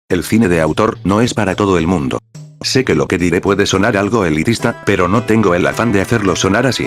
El cine de autor no es para todo el mundo. Sé que lo que diré puede sonar algo elitista, pero no tengo el afán de hacerlo sonar así.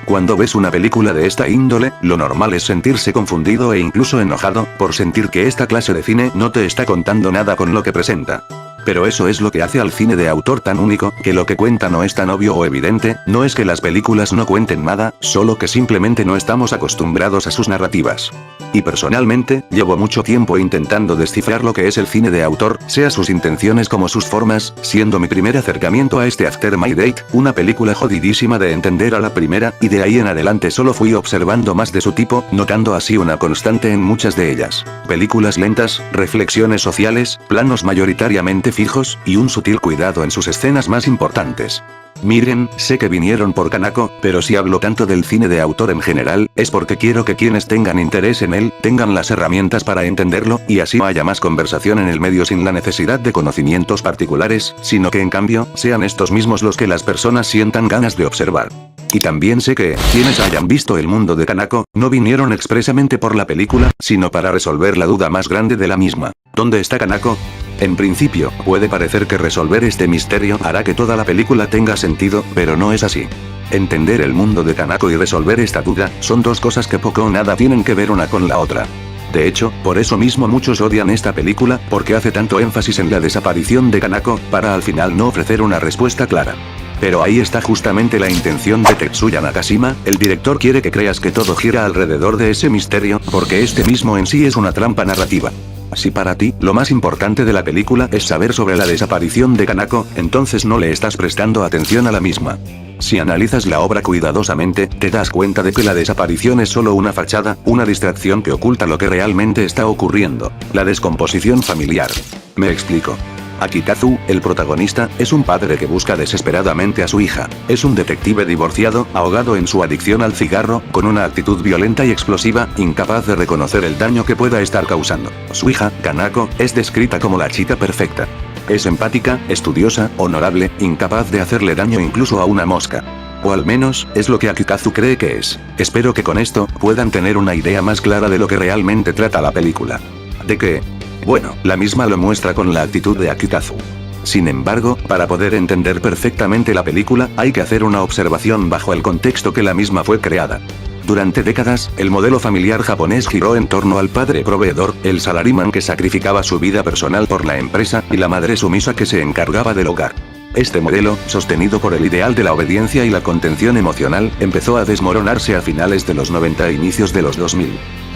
Cuando ves una película de esta índole, lo normal es sentirse confundido e incluso enojado, por sentir que esta clase de cine no te está contando nada con lo que presenta. Pero eso es lo que hace al cine de autor tan único, que lo que cuenta no es tan obvio o evidente, no es que las películas no cuenten nada, solo que simplemente no estamos acostumbrados a sus narrativas. Y personalmente, llevo mucho tiempo intentando descifrar lo que es el cine de autor, sea sus intenciones como sus formas, siendo mi primer acercamiento a este After My Date, una película jodidísima de entender a la primera, y de ahí en adelante solo fui observando más de su tipo, notando así una constante en muchas de ellas. Películas lentas, reflexiones sociales, planos mayoritariamente fijos, y un sutil cuidado en sus escenas más importantes. Miren, sé que vinieron por Kanako, pero si hablo tanto del cine de autor en general, es porque quiero que quienes tengan interés en él, tengan las herramientas para entenderlo, y así haya más conversación en el medio sin la necesidad de conocimientos particulares, sino que en cambio, sean estos mismos los que las personas sientan ganas de observar. Y también sé que, quienes hayan visto El mundo de Kanako, no vinieron expresamente por la película, sino para resolver la duda más grande de la misma. ¿Dónde está Kanako? En principio, puede parecer que resolver este misterio hará que toda la película tenga sentido, pero no es así. Entender el mundo de Kanako y resolver esta duda, son dos cosas que poco o nada tienen que ver una con la otra. De hecho, por eso mismo muchos odian esta película, porque hace tanto énfasis en la desaparición de Kanako, para al final no ofrecer una respuesta clara. Pero ahí está justamente la intención de Tetsuya Nakashima, el director quiere que creas que todo gira alrededor de ese misterio, porque este mismo en sí es una trampa narrativa. Si para ti, lo más importante de la película es saber sobre la desaparición de Kanako, entonces no le estás prestando atención a la misma. Si analizas la obra cuidadosamente, te das cuenta de que la desaparición es solo una fachada, una distracción que oculta lo que realmente está ocurriendo, la descomposición familiar. Me explico. Akikazu, el protagonista, es un padre que busca desesperadamente a su hija. Es un detective divorciado, ahogado en su adicción al cigarro, con una actitud violenta y explosiva, incapaz de reconocer el daño que pueda estar causando. Su hija, Kanako, es descrita como la chica perfecta. Es empática, estudiosa, honorable, incapaz de hacerle daño incluso a una mosca. O al menos, es lo que Akikazu cree que es. Espero que con esto, puedan tener una idea más clara de lo que realmente trata la película. ¿De qué? Bueno, la misma lo muestra con la actitud de Akikazu. Sin embargo, para poder entender perfectamente la película, hay que hacer una observación bajo el contexto que la misma fue creada. Durante décadas, el modelo familiar japonés giró en torno al padre proveedor, el salaryman que sacrificaba su vida personal por la empresa, y la madre sumisa que se encargaba del hogar. Este modelo, sostenido por el ideal de la obediencia y la contención emocional, empezó a desmoronarse a finales de los 90 e inicios de los 2000.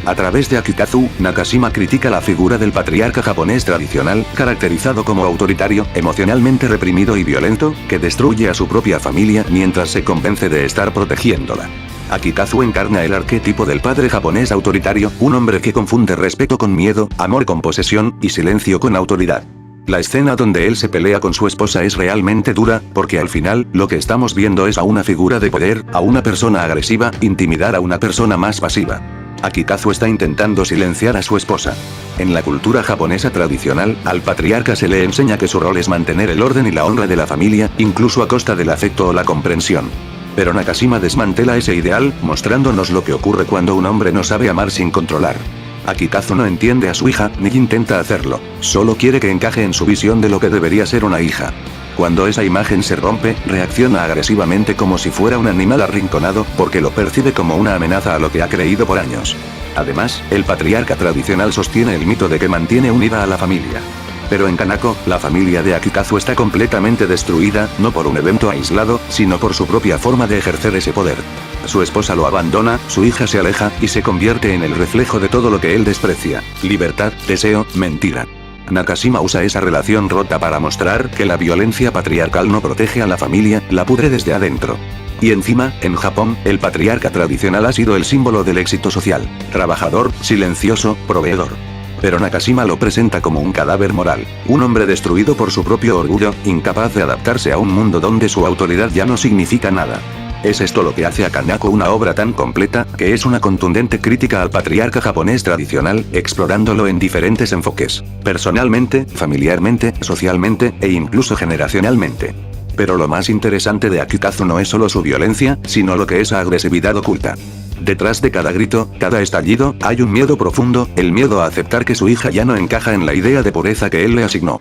A través de Akikazu, Nakashima critica la figura del patriarca japonés tradicional, caracterizado como autoritario, emocionalmente reprimido y violento, que destruye a su propia familia mientras se convence de estar protegiéndola. Akikazu encarna el arquetipo del padre japonés autoritario, un hombre que confunde respeto con miedo, amor con posesión, y silencio con autoridad. La escena donde él se pelea con su esposa es realmente dura, porque al final, lo que estamos viendo es a una figura de poder, a una persona agresiva, intimidar a una persona más pasiva. Akikazu está intentando silenciar a su esposa. En la cultura japonesa tradicional, al patriarca se le enseña que su rol es mantener el orden y la honra de la familia, incluso a costa del afecto o la comprensión. Pero Nakashima desmantela ese ideal, mostrándonos lo que ocurre cuando un hombre no sabe amar sin controlar. Akikazu no entiende a su hija, ni intenta hacerlo. Solo quiere que encaje en su visión de lo que debería ser una hija. Cuando esa imagen se rompe, reacciona agresivamente como si fuera un animal arrinconado, porque lo percibe como una amenaza a lo que ha creído por años. Además, el patriarca tradicional sostiene el mito de que mantiene unida a la familia. Pero en Kanako, la familia de Akikazu está completamente destruida, no por un evento aislado, sino por su propia forma de ejercer ese poder. Su esposa lo abandona, su hija se aleja, y se convierte en el reflejo de todo lo que él desprecia: libertad, deseo, mentira. Nakashima usa esa relación rota para mostrar que la violencia patriarcal no protege a la familia, la pudre desde adentro. Y encima, en Japón, el patriarca tradicional ha sido el símbolo del éxito social: trabajador, silencioso, proveedor. Pero Nakashima lo presenta como un cadáver moral, un hombre destruido por su propio orgullo, incapaz de adaptarse a un mundo donde su autoridad ya no significa nada. Es esto lo que hace a Kanako una obra tan completa, que es una contundente crítica al patriarca japonés tradicional, explorándolo en diferentes enfoques: personalmente, familiarmente, socialmente, e incluso generacionalmente. Pero lo más interesante de Akikazu no es solo su violencia, sino lo que esa agresividad oculta. Detrás de cada grito, cada estallido, hay un miedo profundo, el miedo a aceptar que su hija ya no encaja en la idea de pureza que él le asignó.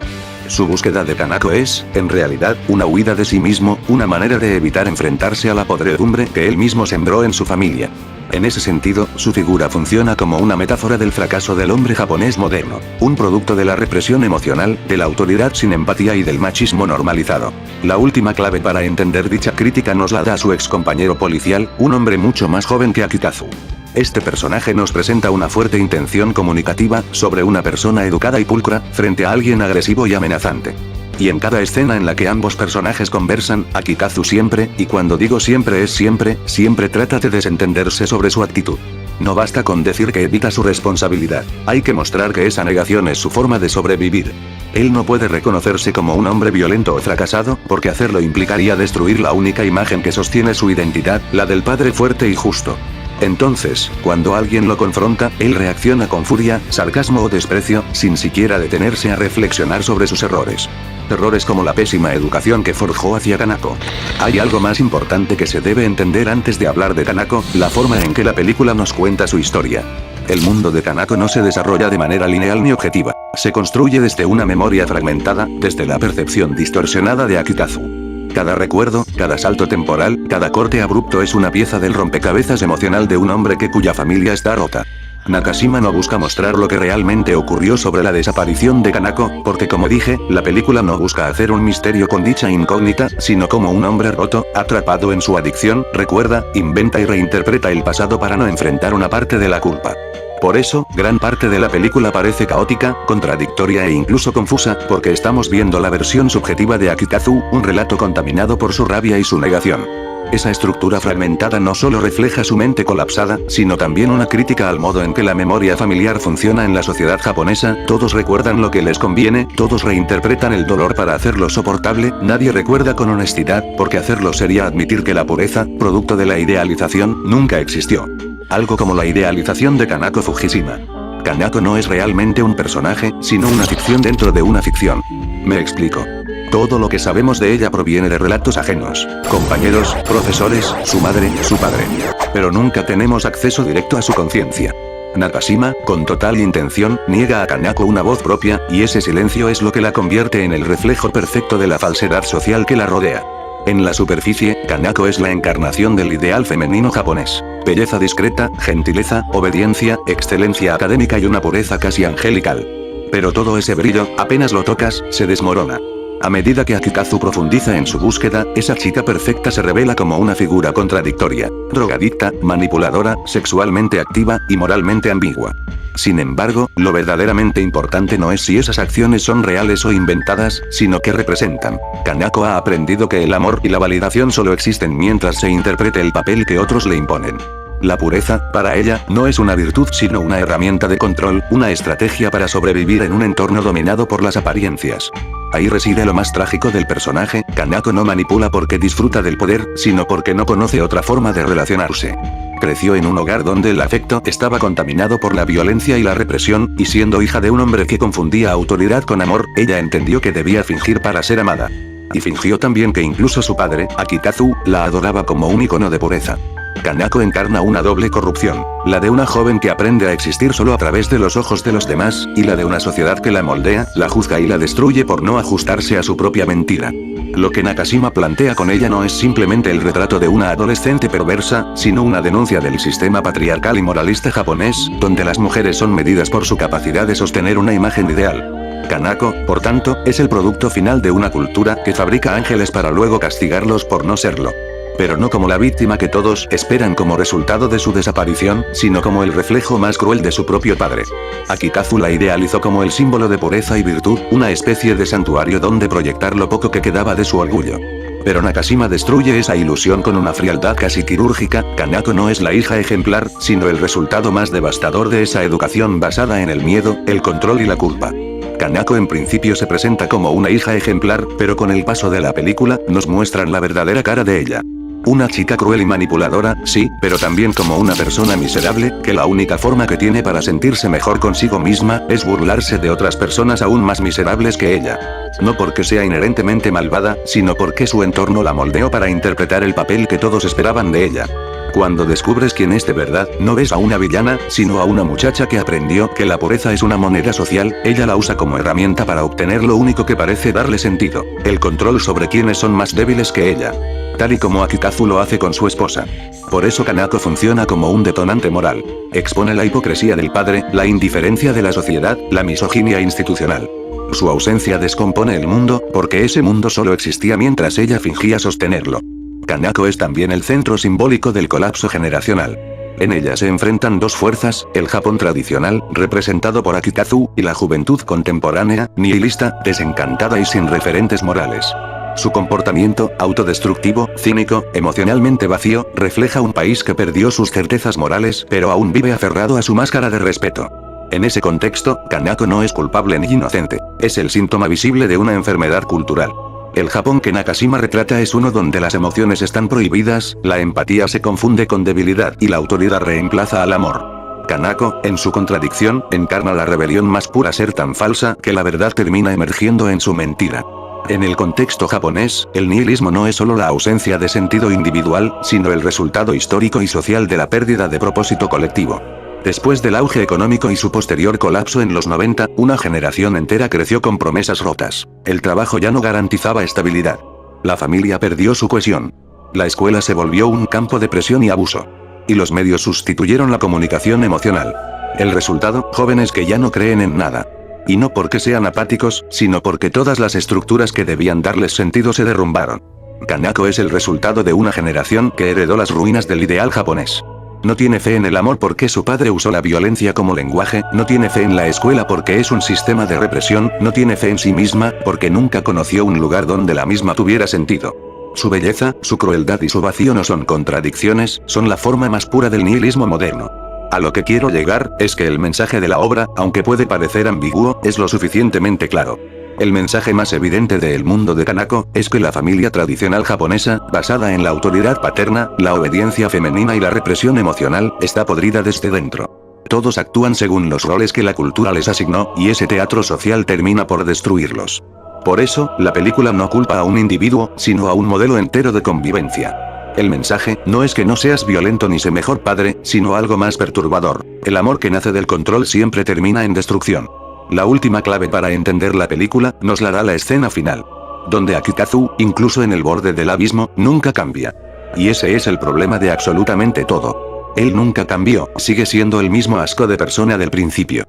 Su búsqueda de Kanako es, en realidad, una huida de sí mismo, una manera de evitar enfrentarse a la podredumbre que él mismo sembró en su familia. En ese sentido, su figura funciona como una metáfora del fracaso del hombre japonés moderno, un producto de la represión emocional, de la autoridad sin empatía y del machismo normalizado. La última clave para entender dicha crítica nos la da su ex compañero policial, un hombre mucho más joven que Akikazu. Este personaje nos presenta una fuerte intención comunicativa sobre una persona educada y pulcra, frente a alguien agresivo y amenazante. Y en cada escena en la que ambos personajes conversan, Akikazu siempre, y cuando digo siempre es siempre, siempre trata de desentenderse sobre su actitud. No basta con decir que evita su responsabilidad, hay que mostrar que esa negación es su forma de sobrevivir. Él no puede reconocerse como un hombre violento o fracasado, porque hacerlo implicaría destruir la única imagen que sostiene su identidad, la del padre fuerte y justo. Entonces, cuando alguien lo confronta, él reacciona con furia, sarcasmo o desprecio, sin siquiera detenerse a reflexionar sobre sus errores. Errores como la pésima educación que forjó hacia Kanako. Hay algo más importante que se debe entender antes de hablar de Kanako, la forma en que la película nos cuenta su historia. El mundo de Kanako no se desarrolla de manera lineal ni objetiva, se construye desde una memoria fragmentada, desde la percepción distorsionada de Akikazu. Cada recuerdo, cada salto temporal, cada corte abrupto es una pieza del rompecabezas emocional de un hombre cuya familia está rota. Nakashima no busca mostrar lo que realmente ocurrió sobre la desaparición de Kanako, porque como dije, la película no busca hacer un misterio con dicha incógnita, sino como un hombre roto, atrapado en su adicción, recuerda, inventa y reinterpreta el pasado para no enfrentar una parte de la culpa. Por eso, gran parte de la película parece caótica, contradictoria e incluso confusa, porque estamos viendo la versión subjetiva de Akikazu, un relato contaminado por su rabia y su negación. Esa estructura fragmentada no solo refleja su mente colapsada, sino también una crítica al modo en que la memoria familiar funciona en la sociedad japonesa, todos recuerdan lo que les conviene, todos reinterpretan el dolor para hacerlo soportable, nadie recuerda con honestidad, porque hacerlo sería admitir que la pureza, producto de la idealización, nunca existió. Algo como la idealización de Kanako Fujishima. Kanako no es realmente un personaje, sino una ficción dentro de una ficción. Me explico. Todo lo que sabemos de ella proviene de relatos ajenos, compañeros, profesores, su madre, su padre. Pero nunca tenemos acceso directo a su conciencia. Nakashima, con total intención, niega a Kanako una voz propia, y ese silencio es lo que la convierte en el reflejo perfecto de la falsedad social que la rodea. En la superficie, Kanako es la encarnación del ideal femenino japonés. Belleza discreta, gentileza, obediencia, excelencia académica y una pureza casi angelical. Pero todo ese brillo, apenas lo tocas, se desmorona. A medida que Akikazu profundiza en su búsqueda, esa chica perfecta se revela como una figura contradictoria, drogadicta, manipuladora, sexualmente activa, y moralmente ambigua. Sin embargo, lo verdaderamente importante no es si esas acciones son reales o inventadas, sino qué representan. Kanako ha aprendido que el amor y la validación solo existen mientras se interprete el papel que otros le imponen. La pureza, para ella, no es una virtud sino una herramienta de control, una estrategia para sobrevivir en un entorno dominado por las apariencias. Ahí reside lo más trágico del personaje, Kanako no manipula porque disfruta del poder, sino porque no conoce otra forma de relacionarse. Creció en un hogar donde el afecto estaba contaminado por la violencia y la represión, y siendo hija de un hombre que confundía autoridad con amor, ella entendió que debía fingir para ser amada. Y fingió también que incluso su padre, Akikazu, la adoraba como un icono de pureza. Kanako encarna una doble corrupción, la de una joven que aprende a existir solo a través de los ojos de los demás, y la de una sociedad que la moldea, la juzga y la destruye por no ajustarse a su propia mentira. Lo que Nakashima plantea con ella no es simplemente el retrato de una adolescente perversa, sino una denuncia del sistema patriarcal y moralista japonés, donde las mujeres son medidas por su capacidad de sostener una imagen ideal. Kanako, por tanto, es el producto final de una cultura que fabrica ángeles para luego castigarlos por no serlo. Pero no como la víctima que todos esperan como resultado de su desaparición, sino como el reflejo más cruel de su propio padre. Akikazu la idealizó como el símbolo de pureza y virtud, una especie de santuario donde proyectar lo poco que quedaba de su orgullo. Pero Nakashima destruye esa ilusión con una frialdad casi quirúrgica. Kanako no es la hija ejemplar, sino el resultado más devastador de esa educación basada en el miedo, el control y la culpa. Kanako en principio se presenta como una hija ejemplar, pero con el paso de la película, nos muestran la verdadera cara de ella. Una chica cruel y manipuladora, sí, pero también como una persona miserable, que la única forma que tiene para sentirse mejor consigo misma, es burlarse de otras personas aún más miserables que ella. No porque sea inherentemente malvada, sino porque su entorno la moldeó para interpretar el papel que todos esperaban de ella. Cuando descubres quién es de verdad, no ves a una villana, sino a una muchacha que aprendió que la pureza es una moneda social, ella la usa como herramienta para obtener lo único que parece darle sentido, el control sobre quienes son más débiles que ella. Tal y como Akikazu lo hace con su esposa. Por eso Kanako funciona como un detonante moral. Expone la hipocresía del padre, la indiferencia de la sociedad, la misoginia institucional. Su ausencia descompone el mundo, porque ese mundo solo existía mientras ella fingía sostenerlo. Kanako es también el centro simbólico del colapso generacional. En ella se enfrentan dos fuerzas, el Japón tradicional, representado por Akikazu, y la juventud contemporánea, nihilista, desencantada y sin referentes morales. Su comportamiento, autodestructivo, cínico, emocionalmente vacío, refleja un país que perdió sus certezas morales, pero aún vive aferrado a su máscara de respeto. En ese contexto, Kanako no es culpable ni inocente. Es el síntoma visible de una enfermedad cultural. El Japón que Nakashima retrata es uno donde las emociones están prohibidas, la empatía se confunde con debilidad y la autoridad reemplaza al amor. Kanako, en su contradicción, encarna la rebelión más pura, ser tan falsa que la verdad termina emergiendo en su mentira. En el contexto japonés, el nihilismo no es solo la ausencia de sentido individual, sino el resultado histórico y social de la pérdida de propósito colectivo. Después del auge económico y su posterior colapso en los 90, una generación entera creció con promesas rotas. El trabajo ya no garantizaba estabilidad. La familia perdió su cohesión. La escuela se volvió un campo de presión y abuso. Y los medios sustituyeron la comunicación emocional. El resultado, jóvenes que ya no creen en nada. Y no porque sean apáticos, sino porque todas las estructuras que debían darles sentido se derrumbaron. Kanako es el resultado de una generación que heredó las ruinas del ideal japonés. No tiene fe en el amor porque su padre usó la violencia como lenguaje, no tiene fe en la escuela porque es un sistema de represión, no tiene fe en sí misma porque nunca conoció un lugar donde la misma tuviera sentido. Su belleza, su crueldad y su vacío no son contradicciones, son la forma más pura del nihilismo moderno. A lo que quiero llegar, es que el mensaje de la obra, aunque puede parecer ambiguo, es lo suficientemente claro. El mensaje más evidente de El mundo de Kanako, es que la familia tradicional japonesa, basada en la autoridad paterna, la obediencia femenina y la represión emocional, está podrida desde dentro. Todos actúan según los roles que la cultura les asignó, y ese teatro social termina por destruirlos. Por eso, la película no culpa a un individuo, sino a un modelo entero de convivencia. El mensaje, no es que no seas violento ni sé mejor padre, sino algo más perturbador. El amor que nace del control siempre termina en destrucción. La última clave para entender la película, nos la da la escena final. Donde Akikazu, incluso en el borde del abismo, nunca cambia. Y ese es el problema de absolutamente todo. Él nunca cambió, sigue siendo el mismo asco de persona del principio.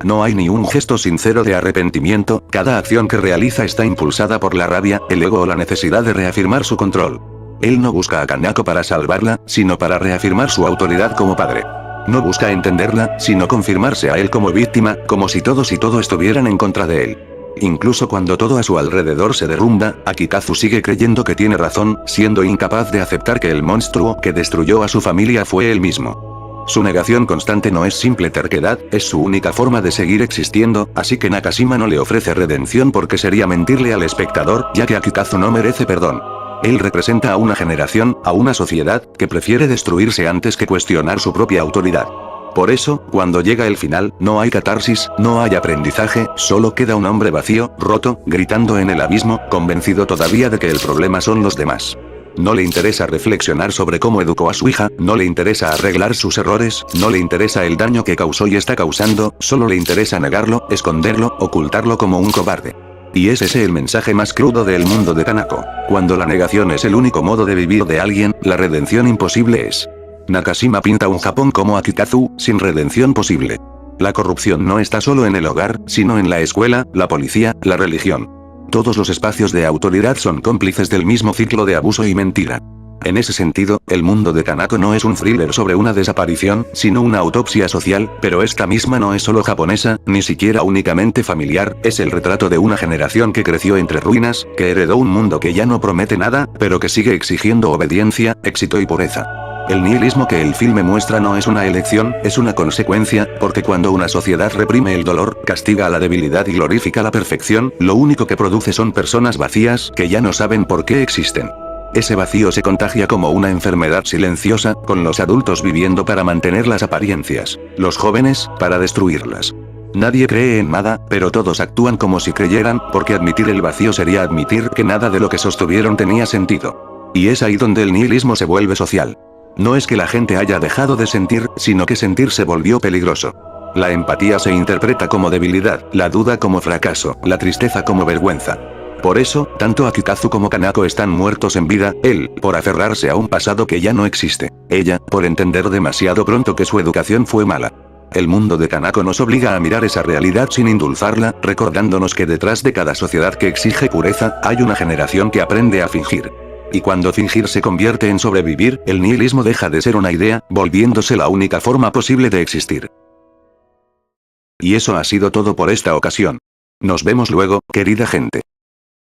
No hay ni un gesto sincero de arrepentimiento, cada acción que realiza está impulsada por la rabia, el ego o la necesidad de reafirmar su control. Él no busca a Kanako para salvarla, sino para reafirmar su autoridad como padre. No busca entenderla, sino confirmarse a él como víctima, como si todos y todo estuvieran en contra de él. Incluso cuando todo a su alrededor se derrumba, Akikazu sigue creyendo que tiene razón, siendo incapaz de aceptar que el monstruo que destruyó a su familia fue él mismo. Su negación constante no es simple terquedad, es su única forma de seguir existiendo, así que Nakashima no le ofrece redención porque sería mentirle al espectador, ya que Akikazu no merece perdón. Él representa a una generación, a una sociedad, que prefiere destruirse antes que cuestionar su propia autoridad. Por eso, cuando llega el final, no hay catarsis, no hay aprendizaje, solo queda un hombre vacío, roto, gritando en el abismo, convencido todavía de que el problema son los demás. No le interesa reflexionar sobre cómo educó a su hija, no le interesa arreglar sus errores, no le interesa el daño que causó y está causando, solo le interesa negarlo, esconderlo, ocultarlo como un cobarde. Y es ese el mensaje más crudo del mundo de Kanako. Cuando la negación es el único modo de vivir de alguien, la redención imposible es. Nakashima pinta un Japón como Akikazu, sin redención posible. La corrupción no está solo en el hogar, sino en la escuela, la policía, la religión. Todos los espacios de autoridad son cómplices del mismo ciclo de abuso y mentira. En ese sentido, El mundo de Kanako no es un thriller sobre una desaparición, sino una autopsia social, pero esta misma no es solo japonesa, ni siquiera únicamente familiar, es el retrato de una generación que creció entre ruinas, que heredó un mundo que ya no promete nada, pero que sigue exigiendo obediencia, éxito y pureza. El nihilismo que el filme muestra no es una elección, es una consecuencia, porque cuando una sociedad reprime el dolor, castiga a la debilidad y glorifica la perfección, lo único que produce son personas vacías, que ya no saben por qué existen. Ese vacío se contagia como una enfermedad silenciosa, con los adultos viviendo para mantener las apariencias, los jóvenes, para destruirlas. Nadie cree en nada, pero todos actúan como si creyeran, porque admitir el vacío sería admitir que nada de lo que sostuvieron tenía sentido. Y es ahí donde el nihilismo se vuelve social. No es que la gente haya dejado de sentir, sino que sentir se volvió peligroso. La empatía se interpreta como debilidad, la duda como fracaso, la tristeza como vergüenza. Por eso, tanto Akikazu como Kanako están muertos en vida, él, por aferrarse a un pasado que ya no existe. Ella, por entender demasiado pronto que su educación fue mala. El mundo de Kanako nos obliga a mirar esa realidad sin indulzarla, recordándonos que detrás de cada sociedad que exige pureza, hay una generación que aprende a fingir. Y cuando fingir se convierte en sobrevivir, el nihilismo deja de ser una idea, volviéndose la única forma posible de existir. Y eso ha sido todo por esta ocasión. Nos vemos luego, querida gente.